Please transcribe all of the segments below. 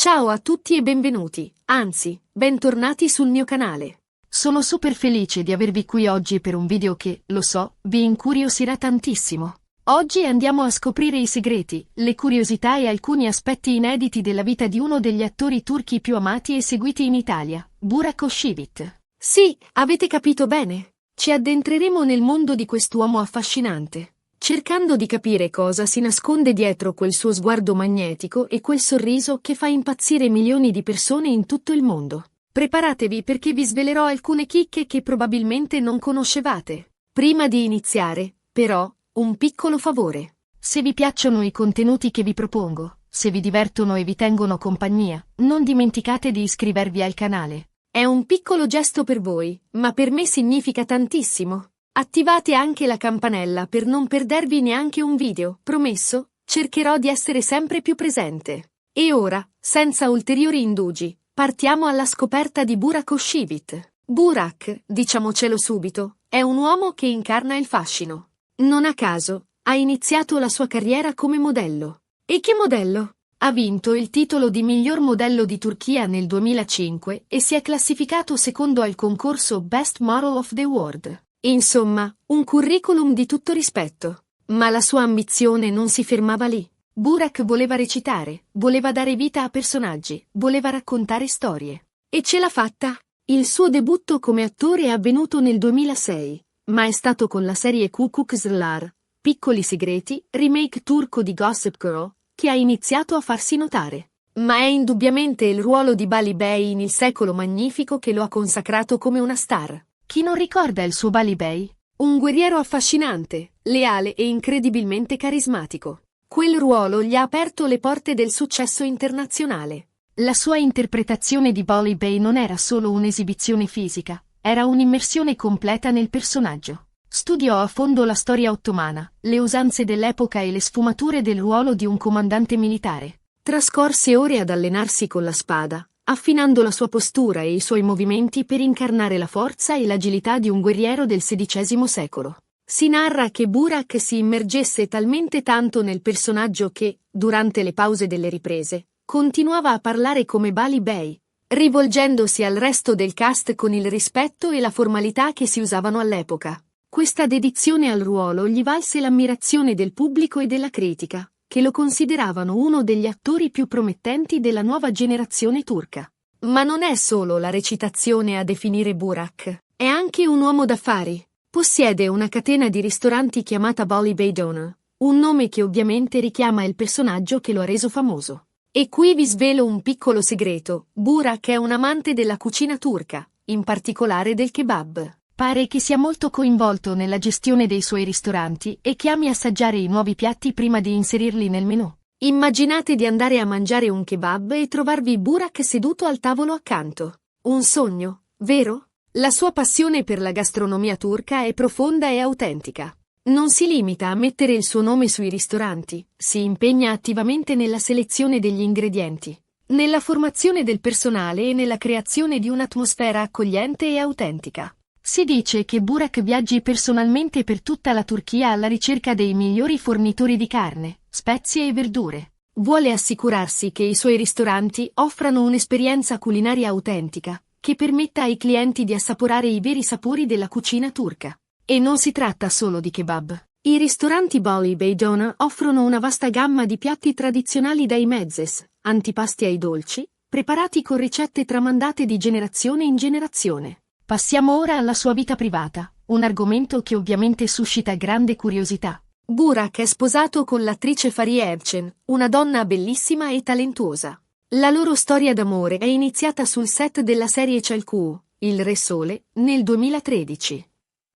Ciao a tutti e benvenuti, anzi, bentornati sul mio canale. Sono super felice di avervi qui oggi per un video che, lo so, vi incuriosirà tantissimo. Oggi andiamo a scoprire i segreti, le curiosità e alcuni aspetti inediti della vita di uno degli attori turchi più amati e seguiti in Italia, Burak Özçivit. Sì, avete capito bene. Ci addentreremo nel mondo di quest'uomo affascinante, cercando di capire cosa si nasconde dietro quel suo sguardo magnetico e quel sorriso che fa impazzire milioni di persone in tutto il mondo. Preparatevi perché vi svelerò alcune chicche che probabilmente non conoscevate. Prima di iniziare, però, un piccolo favore. Se vi piacciono i contenuti che vi propongo, se vi divertono e vi tengono compagnia, non dimenticate di iscrivervi al canale. È un piccolo gesto per voi, ma per me significa tantissimo. Attivate anche la campanella per non perdervi neanche un video, promesso, cercherò di essere sempre più presente. E ora, senza ulteriori indugi, partiamo alla scoperta di Burak Özçivit. Burak, diciamocelo subito, è un uomo che incarna il fascino. Non a caso, ha iniziato la sua carriera come modello. E che modello? Ha vinto il titolo di miglior modello di Turchia nel 2005 e si è classificato secondo al concorso Best Model of the World. Insomma, un curriculum di tutto rispetto. Ma la sua ambizione non si fermava lì. Burak voleva recitare, voleva dare vita a personaggi, voleva raccontare storie. E ce l'ha fatta. Il suo debutto come attore è avvenuto nel 2006, ma è stato con la serie Küçükçüler, Piccoli segreti, remake turco di Gossip Girl, che ha iniziato a farsi notare. Ma è indubbiamente il ruolo di Bali Bey in Il secolo magnifico che lo ha consacrato come una star. Chi non ricorda il suo Bali Bey? Un guerriero affascinante, leale e incredibilmente carismatico. Quel ruolo gli ha aperto le porte del successo internazionale. La sua interpretazione di Bali Bey non era solo un'esibizione fisica, era un'immersione completa nel personaggio. Studiò a fondo la storia ottomana, le usanze dell'epoca e le sfumature del ruolo di un comandante militare. Trascorse ore ad allenarsi con la spada, affinando la sua postura e i suoi movimenti per incarnare la forza e l'agilità di un guerriero del XVI secolo. Si narra che Burak si immergesse talmente tanto nel personaggio che, durante le pause delle riprese, continuava a parlare come Bali Bey, rivolgendosi al resto del cast con il rispetto e la formalità che si usavano all'epoca. Questa dedizione al ruolo gli valse l'ammirazione del pubblico e della critica, che lo consideravano uno degli attori più promettenti della nuova generazione turca. Ma non è solo la recitazione a definire Burak, è anche un uomo d'affari. Possiede una catena di ristoranti chiamata Bali Bey Doner, un nome che ovviamente richiama il personaggio che lo ha reso famoso. E qui vi svelo un piccolo segreto: Burak è un amante della cucina turca, in particolare del kebab. Pare che sia molto coinvolto nella gestione dei suoi ristoranti e che ami assaggiare i nuovi piatti prima di inserirli nel menù. Immaginate di andare a mangiare un kebab e trovarvi Burak seduto al tavolo accanto. Un sogno, vero? La sua passione per la gastronomia turca è profonda e autentica. Non si limita a mettere il suo nome sui ristoranti, si impegna attivamente nella selezione degli ingredienti, nella formazione del personale e nella creazione di un'atmosfera accogliente e autentica. Si dice che Burak viaggi personalmente per tutta la Turchia alla ricerca dei migliori fornitori di carne, spezie e verdure. Vuole assicurarsi che i suoi ristoranti offrano un'esperienza culinaria autentica, che permetta ai clienti di assaporare i veri sapori della cucina turca. E non si tratta solo di kebab. I ristoranti Bali Bey Doner offrono una vasta gamma di piatti tradizionali dai mezzes, antipasti ai dolci, preparati con ricette tramandate di generazione in generazione. Passiamo ora alla sua vita privata, un argomento che ovviamente suscita grande curiosità. Burak è sposato con l'attrice Fariye Evcen, una donna bellissima e talentuosa. La loro storia d'amore è iniziata sul set della serie Çalık, Il Re Sole, nel 2013.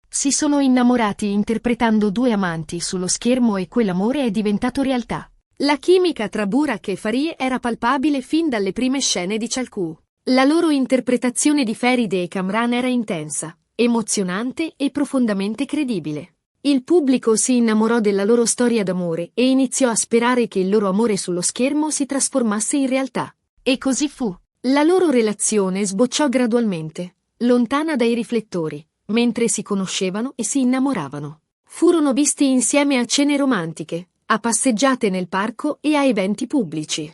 Si sono innamorati interpretando due amanti sullo schermo e quell'amore è diventato realtà. La chimica tra Burak e Fariye era palpabile fin dalle prime scene di Çalık. La loro interpretazione di Feride e Kamran era intensa, emozionante e profondamente credibile. Il pubblico si innamorò della loro storia d'amore e iniziò a sperare che il loro amore sullo schermo si trasformasse in realtà. E così fu. La loro relazione sbocciò gradualmente, lontana dai riflettori, mentre si conoscevano e si innamoravano. Furono visti insieme a cene romantiche, a passeggiate nel parco e a eventi pubblici.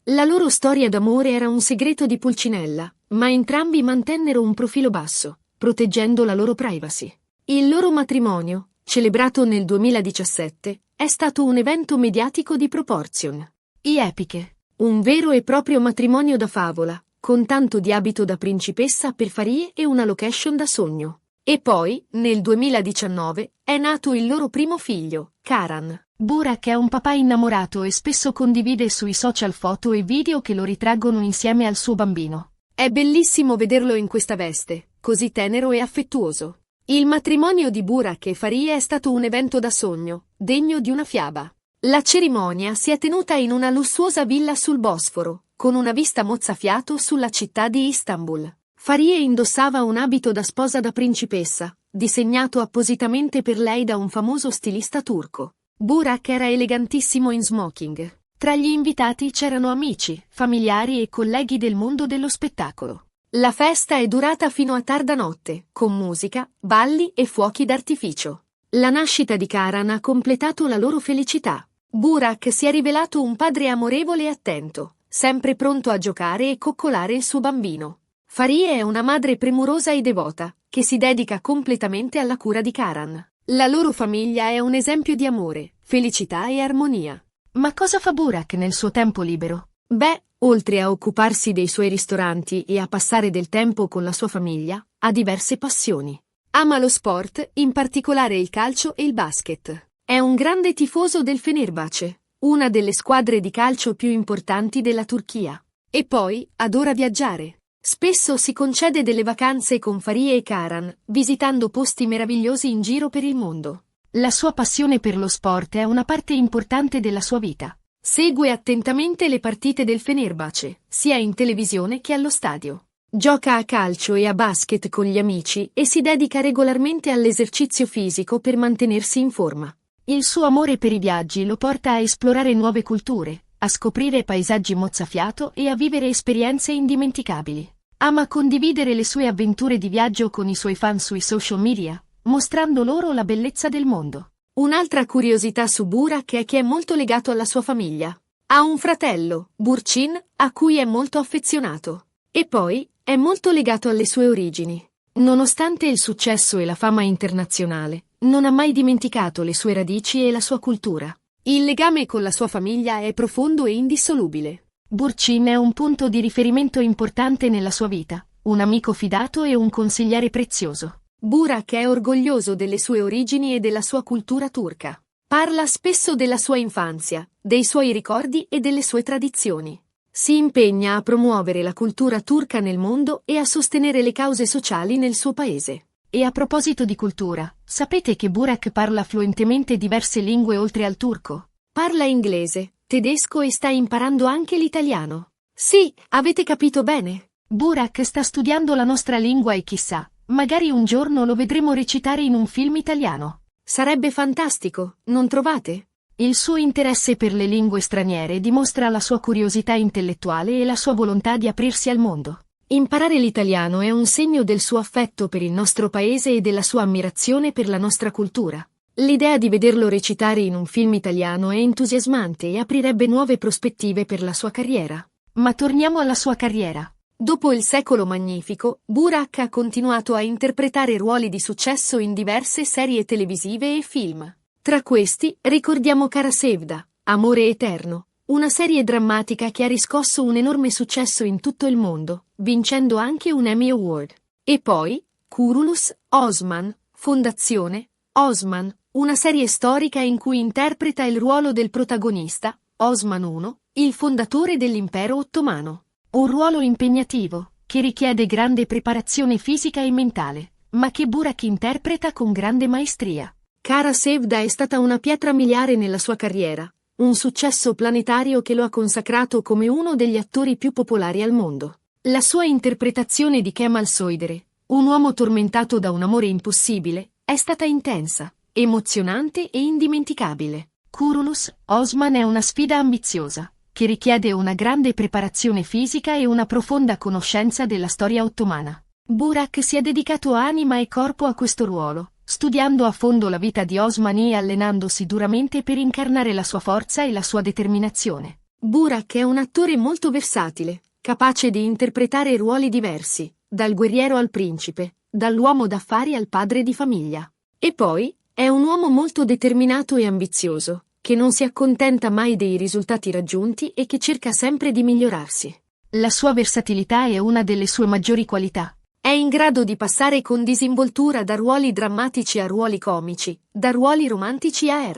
La loro storia d'amore era un segreto di Pulcinella, ma entrambi mantennero un profilo basso, proteggendo la loro privacy. Il loro matrimonio, celebrato nel 2017, è stato un evento mediatico di proportion. Epiche. Un vero e proprio matrimonio da favola, con tanto di abito da principessa per Farie e una location da sogno. E poi, nel 2019, è nato il loro primo figlio, Karan. Burak è un papà innamorato e spesso condivide sui social foto e video che lo ritraggono insieme al suo bambino. È bellissimo vederlo in questa veste, così tenero e affettuoso. Il matrimonio di Burak e Farie è stato un evento da sogno, degno di una fiaba. La cerimonia si è tenuta in una lussuosa villa sul Bosforo, con una vista mozzafiato sulla città di Istanbul. Farie indossava un abito da sposa da principessa, disegnato appositamente per lei da un famoso stilista turco. Burak era elegantissimo in smoking. Tra gli invitati c'erano amici, familiari e colleghi del mondo dello spettacolo. La festa è durata fino a tarda notte, con musica, balli e fuochi d'artificio. La nascita di Karan ha completato la loro felicità. Burak si è rivelato un padre amorevole e attento, sempre pronto a giocare e coccolare il suo bambino. Farie è una madre premurosa e devota, che si dedica completamente alla cura di Karan. La loro famiglia è un esempio di amore, felicità e armonia. Ma cosa fa Burak nel suo tempo libero? Beh, oltre a occuparsi dei suoi ristoranti e a passare del tempo con la sua famiglia, ha diverse passioni. Ama lo sport, in particolare il calcio e il basket. È un grande tifoso del Fenerbahce, una delle squadre di calcio più importanti della Turchia. E poi, adora viaggiare. Spesso si concede delle vacanze con Farie e Karan, visitando posti meravigliosi in giro per il mondo. La sua passione per lo sport è una parte importante della sua vita. Segue attentamente le partite del Fenerbahce, sia in televisione che allo stadio. Gioca a calcio e a basket con gli amici e si dedica regolarmente all'esercizio fisico per mantenersi in forma. Il suo amore per i viaggi lo porta a esplorare nuove culture, a scoprire paesaggi mozzafiato e a vivere esperienze indimenticabili. Ama condividere le sue avventure di viaggio con i suoi fan sui social media, mostrando loro la bellezza del mondo. Un'altra curiosità su Burak è che è molto legato alla sua famiglia. Ha un fratello, Burçin, a cui è molto affezionato. E poi, è molto legato alle sue origini. Nonostante il successo e la fama internazionale, non ha mai dimenticato le sue radici e la sua cultura. Il legame con la sua famiglia è profondo e indissolubile. Burçin è un punto di riferimento importante nella sua vita, un amico fidato e un consigliere prezioso. Burak è orgoglioso delle sue origini e della sua cultura turca. Parla spesso della sua infanzia, dei suoi ricordi e delle sue tradizioni. Si impegna a promuovere la cultura turca nel mondo e a sostenere le cause sociali nel suo paese. E a proposito di cultura, sapete che Burak parla fluentemente diverse lingue oltre al turco? Parla inglese, tedesco e sta imparando anche l'italiano. Sì, avete capito bene. Burak sta studiando la nostra lingua e chissà, magari un giorno lo vedremo recitare in un film italiano. Sarebbe fantastico, non trovate? Il suo interesse per le lingue straniere dimostra la sua curiosità intellettuale e la sua volontà di aprirsi al mondo. Imparare l'italiano è un segno del suo affetto per il nostro paese e della sua ammirazione per la nostra cultura. L'idea di vederlo recitare in un film italiano è entusiasmante e aprirebbe nuove prospettive per la sua carriera. Ma torniamo alla sua carriera. Dopo Il secolo magnifico, Burak ha continuato a interpretare ruoli di successo in diverse serie televisive e film. Tra questi, ricordiamo Kara Sevda, Amore eterno, una serie drammatica che ha riscosso un enorme successo in tutto il mondo, vincendo anche un Emmy Award. E poi, Kurulus Osman, Fondazione Osman, una serie storica in cui interpreta il ruolo del protagonista, Osman I, il fondatore dell'impero ottomano. Un ruolo impegnativo, che richiede grande preparazione fisica e mentale, ma che Burak interpreta con grande maestria. Kara Sevda è stata una pietra miliare nella sua carriera, un successo planetario che lo ha consacrato come uno degli attori più popolari al mondo. La sua interpretazione di Kemal Soydere, un uomo tormentato da un amore impossibile, è stata intensa, emozionante e indimenticabile. Kurulus Osman è una sfida ambiziosa, che richiede una grande preparazione fisica e una profonda conoscenza della storia ottomana. Burak si è dedicato anima e corpo a questo ruolo, studiando a fondo la vita di Osman e allenandosi duramente per incarnare la sua forza e la sua determinazione. Burak è un attore molto versatile, capace di interpretare ruoli diversi, dal guerriero al principe, dall'uomo d'affari al padre di famiglia. E poi, è un uomo molto determinato e ambizioso, che non si accontenta mai dei risultati raggiunti e che cerca sempre di migliorarsi. La sua versatilità è una delle sue maggiori qualità. È in grado di passare con disinvoltura da ruoli drammatici a ruoli comici, da ruoli romantici a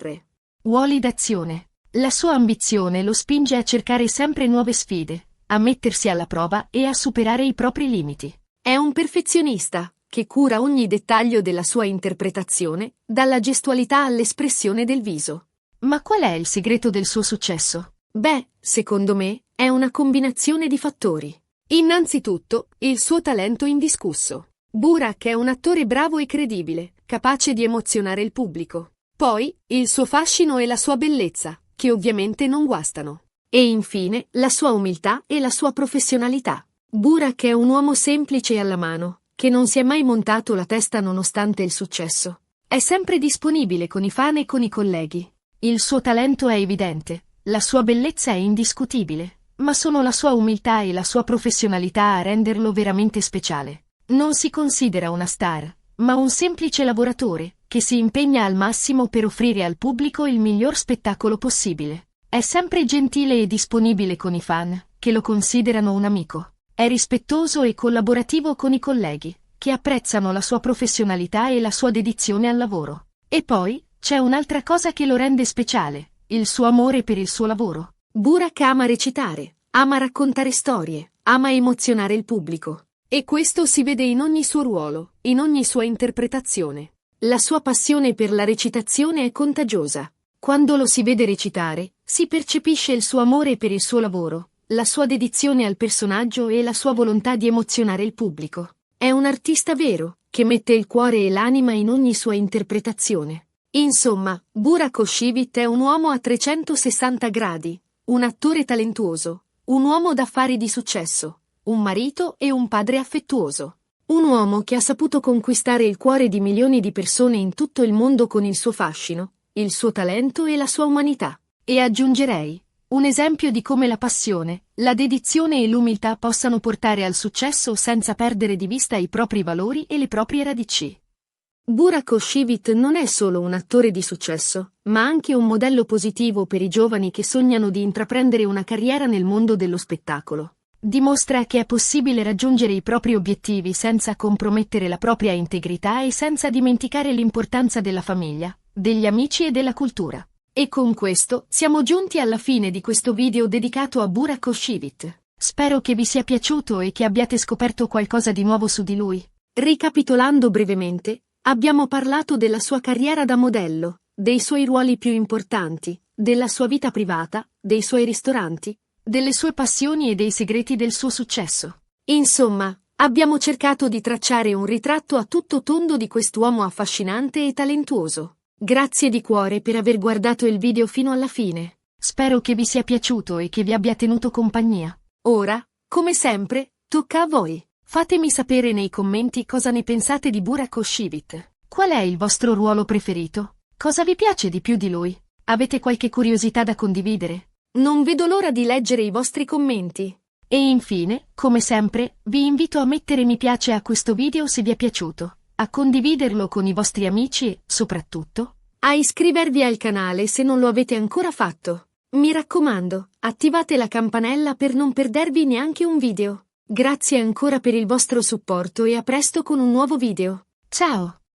ruoli d'azione. La sua ambizione lo spinge a cercare sempre nuove sfide, a mettersi alla prova e a superare i propri limiti. È un perfezionista, che cura ogni dettaglio della sua interpretazione, dalla gestualità all'espressione del viso. Ma qual è il segreto del suo successo? Beh, secondo me, è una combinazione di fattori. Innanzitutto, il suo talento indiscusso. Burak è un attore bravo e credibile, capace di emozionare il pubblico. Poi, il suo fascino e la sua bellezza, che ovviamente non guastano. E infine, la sua umiltà e la sua professionalità. Burak è un uomo semplice e alla mano, che non si è mai montato la testa nonostante il successo. È sempre disponibile con i fan e con i colleghi. Il suo talento è evidente, la sua bellezza è indiscutibile, ma sono la sua umiltà e la sua professionalità a renderlo veramente speciale. Non si considera una star, ma un semplice lavoratore, che si impegna al massimo per offrire al pubblico il miglior spettacolo possibile. È sempre gentile e disponibile con i fan, che lo considerano un amico. È rispettoso e collaborativo con i colleghi, che apprezzano la sua professionalità e la sua dedizione al lavoro. E poi, c'è un'altra cosa che lo rende speciale, il suo amore per il suo lavoro. Burak ama recitare, ama raccontare storie, ama emozionare il pubblico. E questo si vede in ogni suo ruolo, in ogni sua interpretazione. La sua passione per la recitazione è contagiosa. Quando lo si vede recitare, si percepisce il suo amore per il suo lavoro, la sua dedizione al personaggio e la sua volontà di emozionare il pubblico. È un artista vero, che mette il cuore e l'anima in ogni sua interpretazione. Insomma, Burak Özçivit è un uomo a 360 gradi, un attore talentuoso, un uomo d'affari di successo, un marito e un padre affettuoso. Un uomo che ha saputo conquistare il cuore di milioni di persone in tutto il mondo con il suo fascino, il suo talento e la sua umanità. E aggiungerei, un esempio di come la passione, la dedizione e l'umiltà possano portare al successo senza perdere di vista i propri valori e le proprie radici. Burak Özçivit non è solo un attore di successo, ma anche un modello positivo per i giovani che sognano di intraprendere una carriera nel mondo dello spettacolo. Dimostra che è possibile raggiungere i propri obiettivi senza compromettere la propria integrità e senza dimenticare l'importanza della famiglia, degli amici e della cultura. E con questo siamo giunti alla fine di questo video dedicato a Burak Özçivit. Spero che vi sia piaciuto e che abbiate scoperto qualcosa di nuovo su di lui. Ricapitolando brevemente, abbiamo parlato della sua carriera da modello, dei suoi ruoli più importanti, della sua vita privata, dei suoi ristoranti, delle sue passioni e dei segreti del suo successo. Insomma, abbiamo cercato di tracciare un ritratto a tutto tondo di quest'uomo affascinante e talentuoso. Grazie di cuore per aver guardato il video fino alla fine. Spero che vi sia piaciuto e che vi abbia tenuto compagnia. Ora, come sempre, tocca a voi. Fatemi sapere nei commenti cosa ne pensate di Burak Özçivit. Qual è il vostro ruolo preferito? Cosa vi piace di più di lui? Avete qualche curiosità da condividere? Non vedo l'ora di leggere i vostri commenti. E infine, come sempre, vi invito a mettere mi piace a questo video se vi è piaciuto, a condividerlo con i vostri amici e, soprattutto, a iscrivervi al canale se non lo avete ancora fatto. Mi raccomando, attivate la campanella per non perdervi neanche un video. Grazie ancora per il vostro supporto e a presto con un nuovo video. Ciao!